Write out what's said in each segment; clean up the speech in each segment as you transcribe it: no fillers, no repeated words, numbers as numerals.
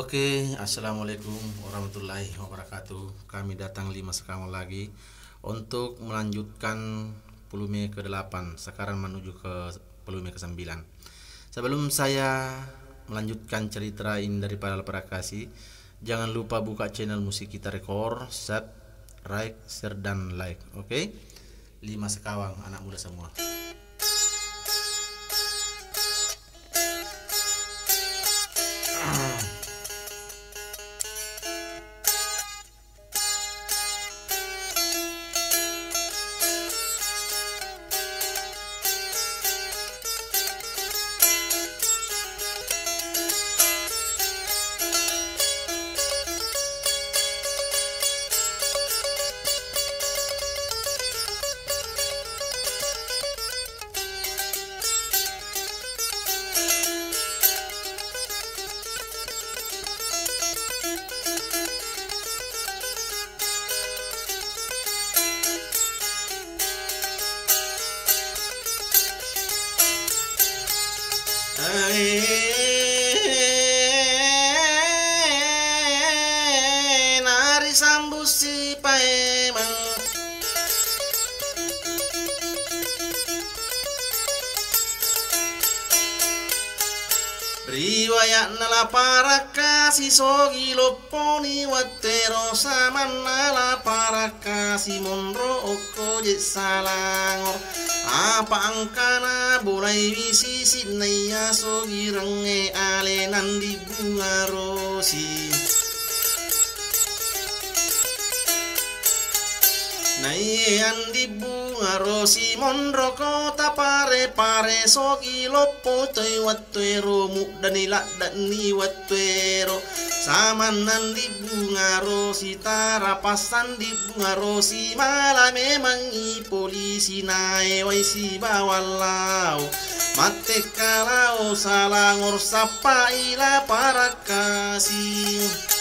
Oke, assalamualaikum warahmatullahi wabarakatuh. Kami datang 5 sekawan lagi untuk melanjutkan volume ke-8. Sekarang menuju ke volume ke-9. Sebelum saya melanjutkan cerita ini dari para Prakasi, jangan lupa buka channel Musik Kita Rekor, subscribe, share dan like. Oke? 5 sekawang anak muda semua. Nari sambusi paemang riwayat nala para kasih sogi loponi watero saman nala para kasih monro oko jet salangor apa angkana boleh bisi sinaya sogi renge alenan di bunga rosi Nayan di bunga rosi monro kota pare sogi lopo toy watwero mukdanila dani watwero samanan di bunga rosi tarapasan di bunga rosi malah memang i polisi nae waisi bawalau mate kalau salangor sapa ila para kasih.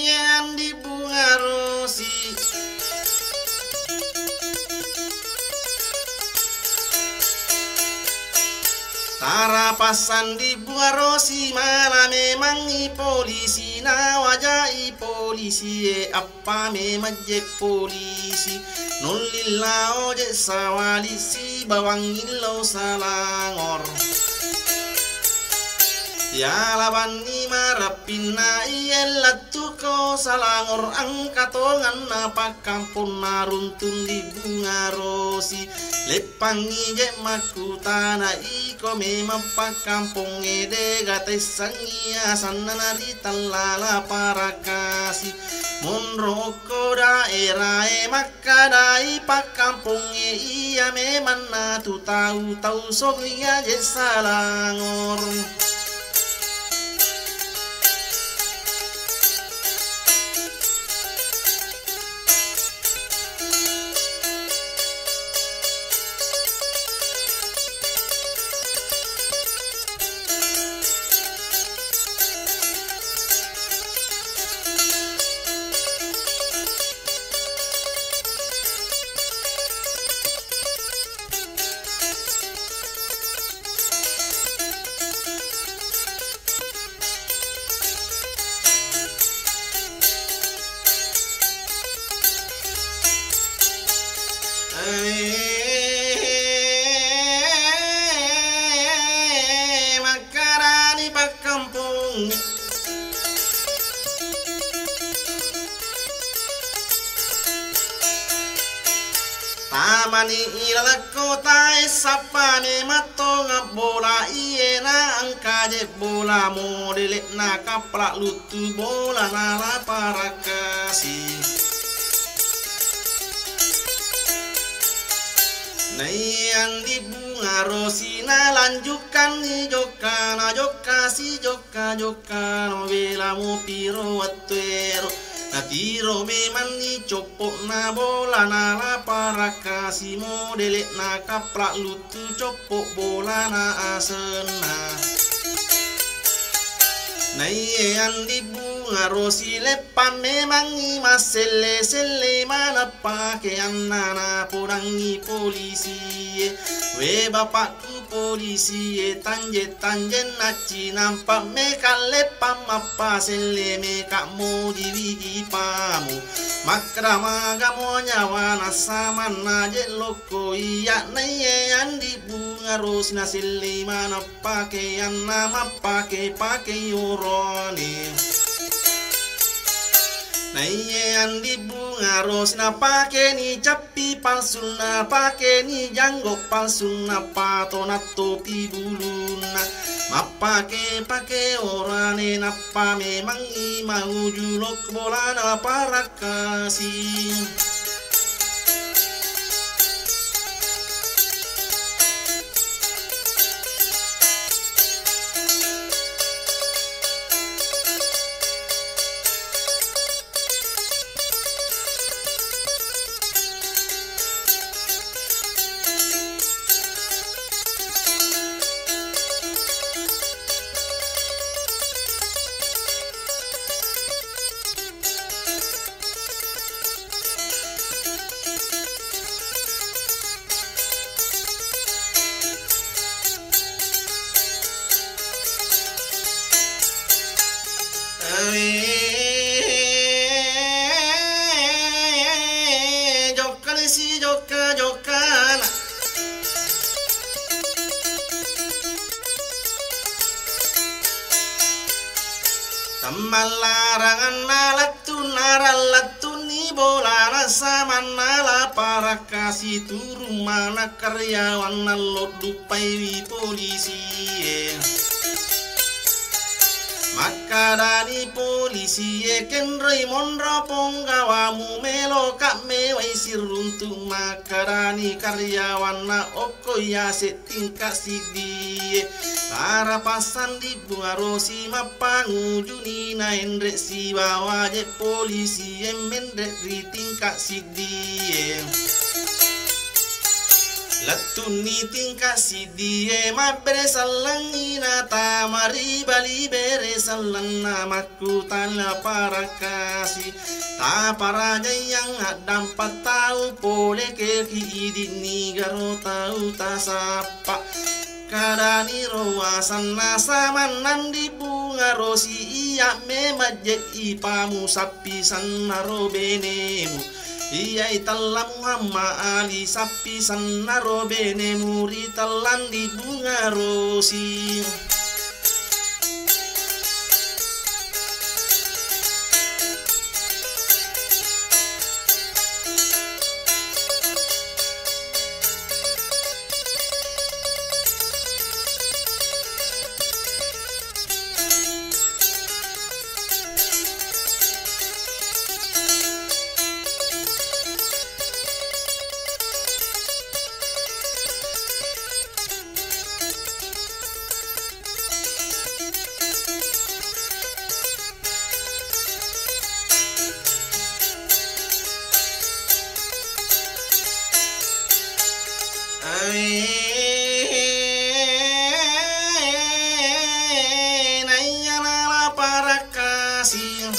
Yang di bunga rosi tarapasan di bunga rosi malah memang i polisi na wajah i polisi apa memang je polisi nulilao je sawalisi bawang ilo salangor ya laban ni marapina iyela tuko salangor angkatongan napa kampung naruntun di bunga rosi lepangi je makutana iko memang pa kampung ede gate sangia sanana di talala para kasih monro ko daerah makadai pa kampung iya memang na tu tahu sogia je salangor. Makarani pa kampung Tamani ilala kota sapane matonga bola iye je bola modele na kaplak lutu bola nala para kasih. Nayan di bunga rosina lanjutkan ni joka na joka si joka joka no vela mu piro atuero na tiro memang ni copok na bola na la para kasih modele na kaplak lutu copok bola na asena. Nayan di bunga rosi lepan memang imas sele mana pakaian nana porangi polisi we bapakku polisi tanje naci nampak meka lepan apa sele meka mo diwigi pamu makrama gamo nyawa nasama naje loko iya nayan di bunga rosi na sele mana pakaian nama pakai yoroni. Nayan di bunga ros na pake ni capi palsu na pake ni janggo palsu na pato na topi buluna mapake orane na pa memang mau julok bola na para kasih. Jokane si jokana tamalarangan nalatuni bola rasa manala para kasih turun mana karyawan nalodupai polisi maka dari polisi ken Raymond ponggawamu melo kak mewai siruntu maka dari karyawan na oko ya setingkat sidi para pasan di bunga rosi mapangu juni na hendrek si bawa je polisi mendrek di tingkat sidi Latuni tingkat sidi ma bere salangina ta mari bali bere salana maku tala para kasih ta para yang adam patau pole ke idini garo tau ta sapa kadani roasan nasamanan di bunga rosi iya memaje ipamu sapi sanaro benemu iya italam hama ali sapi sanaro bene muri talan di bunga rosi Nayana para kasih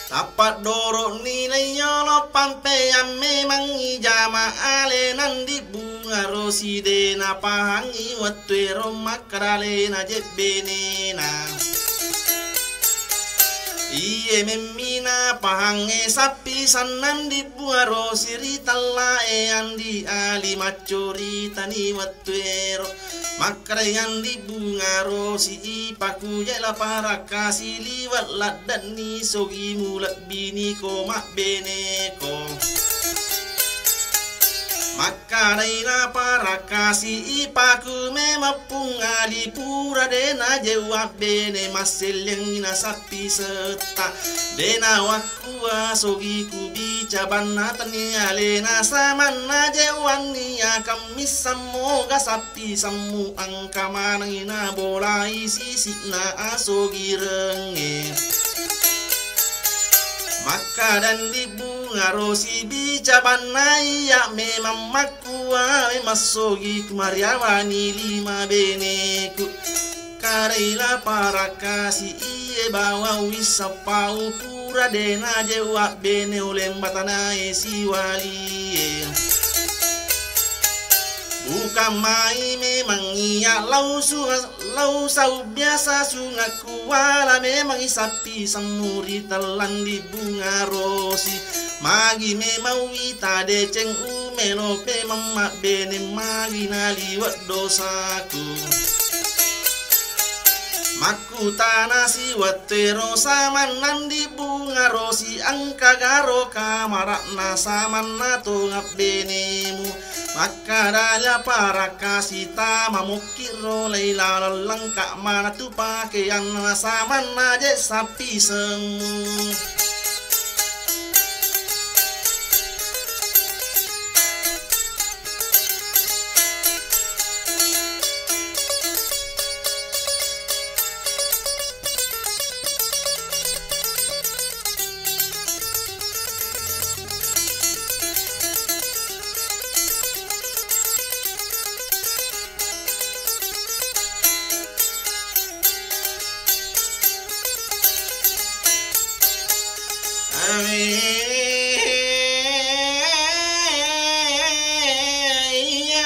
tapat dorok nilai nyolo pampean memang ijama alenan di bunga rosi dena pahangi watwero makralena jebbenena iye memina pahange sapi sanan di bunga rosi ritala andi ali macuri tani watwero makrayan di bunga rosi ipaku jela para kasih liwat ladan ni sogi mulat bini ko mak beneko Maka daila para kasih ipaku memapungali pura dena jawab bene maseleng ina sapi seta dena wakua sogi ku bica banna tania lena samana jawani kami samoga sapi samu angka manina bola isi na asogi renge. Maka dan di bunga rosi bica banaya memang makua masogi kumariawani lima beneku karela para kasih iye bawa wisapau pura dena jawab bene ulem batana esi wali. Bukan mai memang iya lau sau biasa sungaku wala memang isapi samuri telan di bunga rosi magi memang wita deceng umelo memang bene magi naliwat dosaku maku tanah si watero samanan di bunga rosi angka garo kamarak na saman to ngabenemu maka dala para kasih tama mukiro leila langka mana tu pakaian saman aja sapi semu.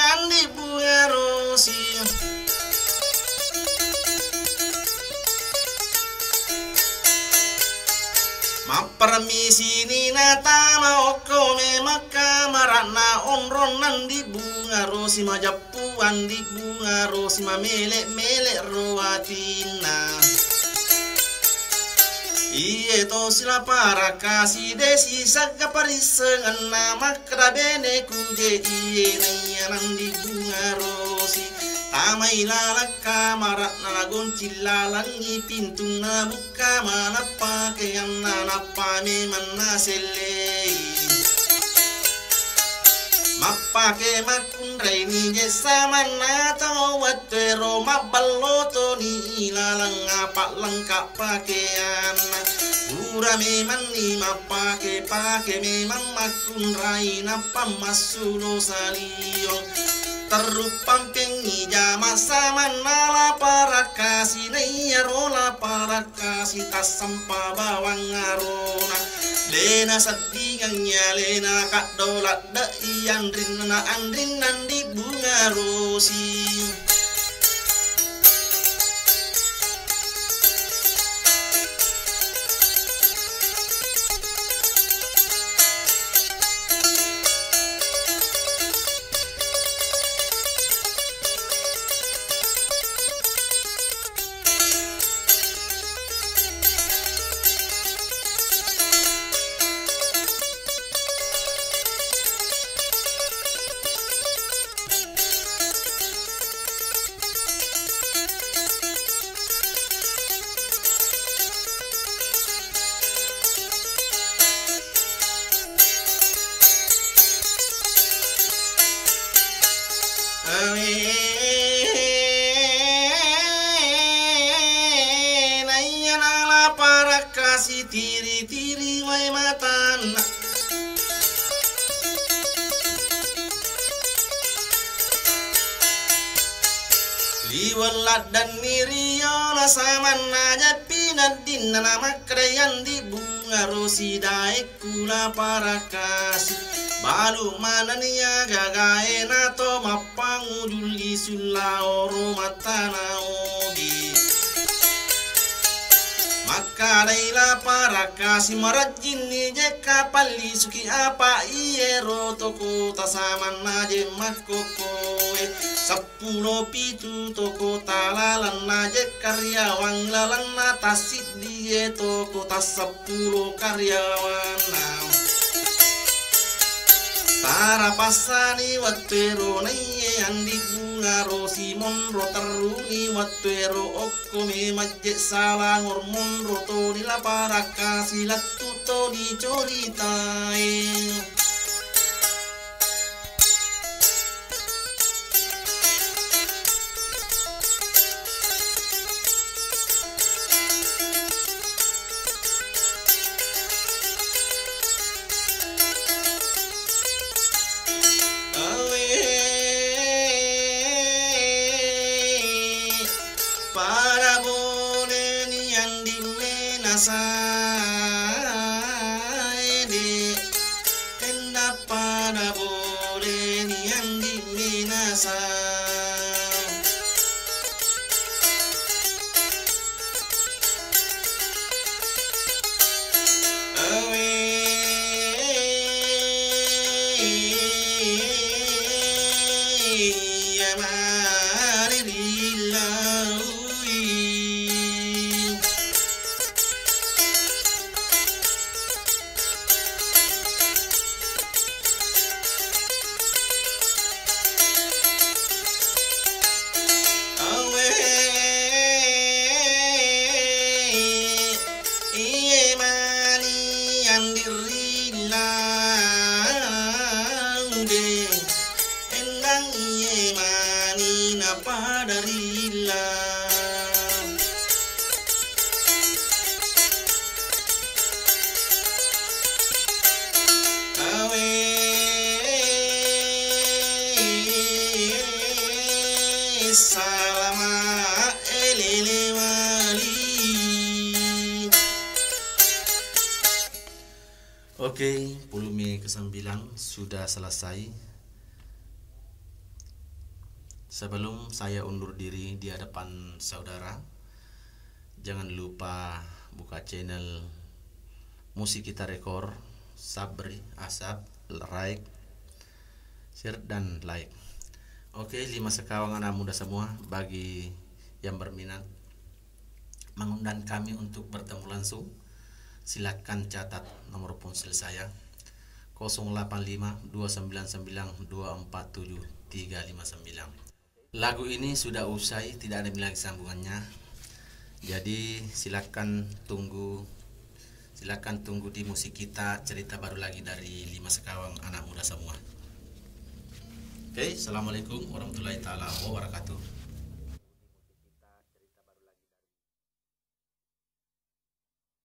Andi bunga rosi mapermisi ni natama oko memaka marana onronan di bunga rosi majapuan di bunga rosi mamelek roatina. Iye to sila para kasih desi saga parisengan nama kerabene kuje iye nayanan di bunga rosi tamai lalak kamarak nalagon cilalangi pintu na buka mana pakaian napa memang naselei mapake makundrai ni jesa mana tau watero mabaloto ni ilalang apa lengkap pakaian pura memang ni mapake memang makundrai napa masulo saliong terupam pengi jama sama nala para kasih naya rola para kasih tas sampah bawang arona lena sadingangnya lena kak dolat da iyan andrin nandi bunga rosi. Nayanala para kasih tiri-tiri wai matan liwalat dan miriona sama naja pinadin nama krayan di bunga rosi daek kula para kasih balu mana niya gagae nato mapangu juli sulla oro matana ogi maka daila para kasih marajin ni jeka pali suki apa iero toko tasaman naje makokoe 10 pitu toko talalan naje karyawan lalan natasit die toko tas 10 karyawan Para pasani wattero naye andi bunga rosi monro taruni wattero okkome majje sala ngormon roto di la para kasi lattuto di coritai. Para bole ni andi menasaide tenda para bole ni andi menasa awe yamari billah. Endang iye mani napa darila awe salama elele wali. Oke, volume ke-9 sudah selesai. Sebelum saya undur diri di hadapan saudara, jangan lupa buka channel Musik Kita Rekor, Sabri Asap, like, share dan like. Oke, 5 sekawan anak muda semua, bagi yang berminat mengundang kami untuk bertemu langsung, silakan catat nomor ponsel saya 085 299 247 359. Lagu ini sudah usai, tidak ada lagi sambungannya. Jadi silakan tunggu di Musik Kita, cerita baru lagi dari 5 sekawang anak muda semua. Oke, assalamualaikum warahmatullahi taala wabarakatuh.